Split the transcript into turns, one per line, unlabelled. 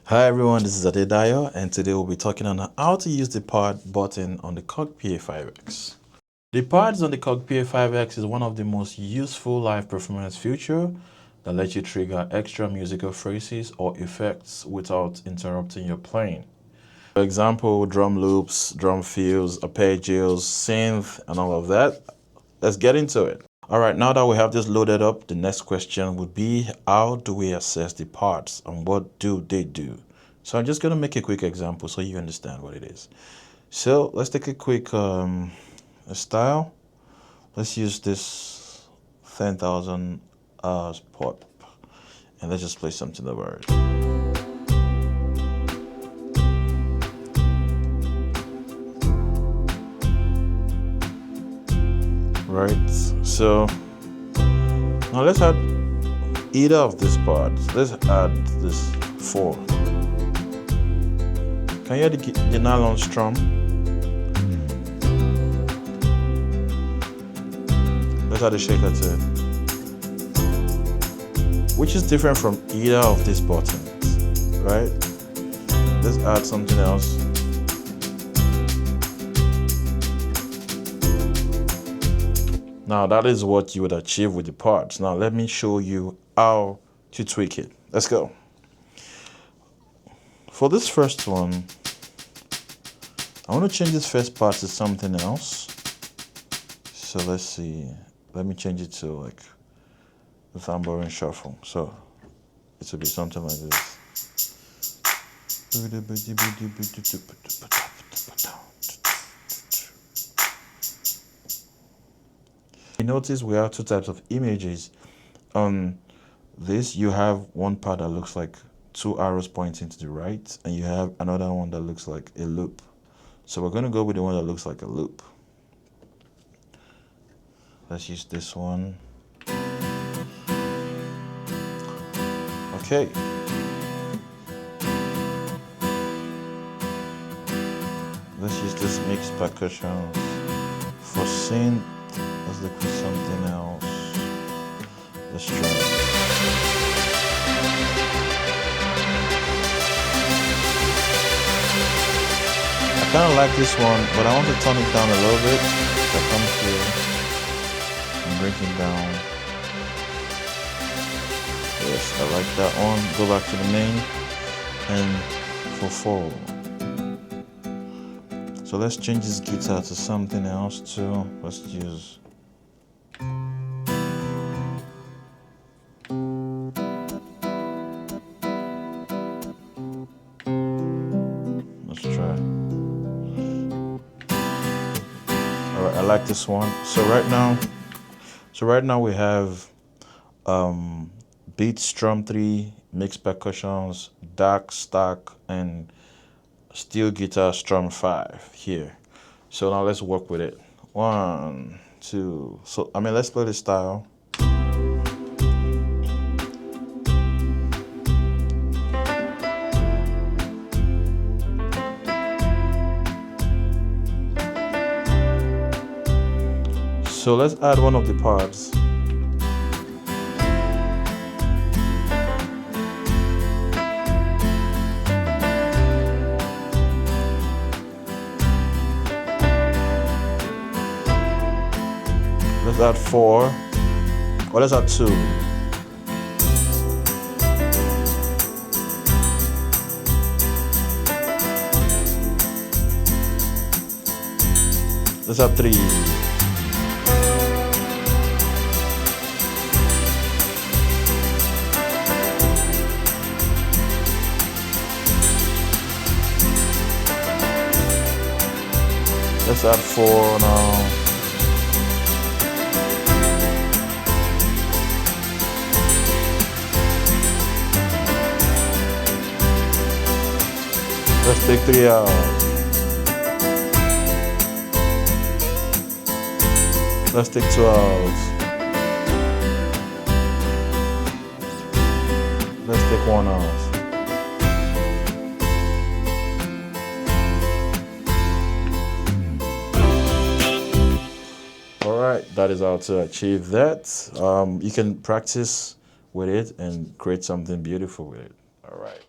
Hi everyone, this is Adedayo, and today we'll be talking on how to use the pad button on the Korg PA5X. The pads on the Korg PA5X is one of the most useful live performance feature that lets you trigger extra musical phrases or effects without interrupting your playing. For example, drum loops, drum fills, arpeggios, synth, and all of that. Let's get into it. Alright, now that we have this loaded up, the next question would be, how do we assess the parts and what do they do? So I'm just going to make a quick example so you understand what it is. So let's take a quick style. Let's use this 10,000 pop, and let's just play something over it. Right, so now let's add either of these parts. Let's add this 4. Can you hear the nylon strum? Let's add a shaker to it, which is different from either of these buttons, right? Let's add something else. Now that is what you would achieve with the parts. Now let me show you how to tweak it. Let's go. For this first one, I want to change this first part to something else. So let's see. Let me change it to like the tambourine shuffle. So it will be something like this. You notice we have 2 types of images. On this, you have one part that looks like 2 arrows pointing to the right, and you have another one that looks like a loop. So we're going to go with the one that looks like a loop. Let's use this one. Okay. Let's use this mixed percussions. For synth, let's look for something else. Let's try it. I kind of like this one, but I want to turn it down a little bit. So I come here and bring it down. Yes, I like that one. Go back to the main, and for 4. So let's change this guitar to something else too. Let's use try. Alright, I like this one. So right now we have beat strum 3, mixed percussions, dark stack, and steel guitar strum 5 here. So now let's work with it. 1, 2. So let's play the style. So let's add one of the parts. Let's add 4, or let's add 2. Let's add 3. Let's add 4 now. Let's take 3 out. Let's take 2 out. Let's take 1 out. Alright, that is how to achieve that. You can practice with it and create something beautiful with it. Alright.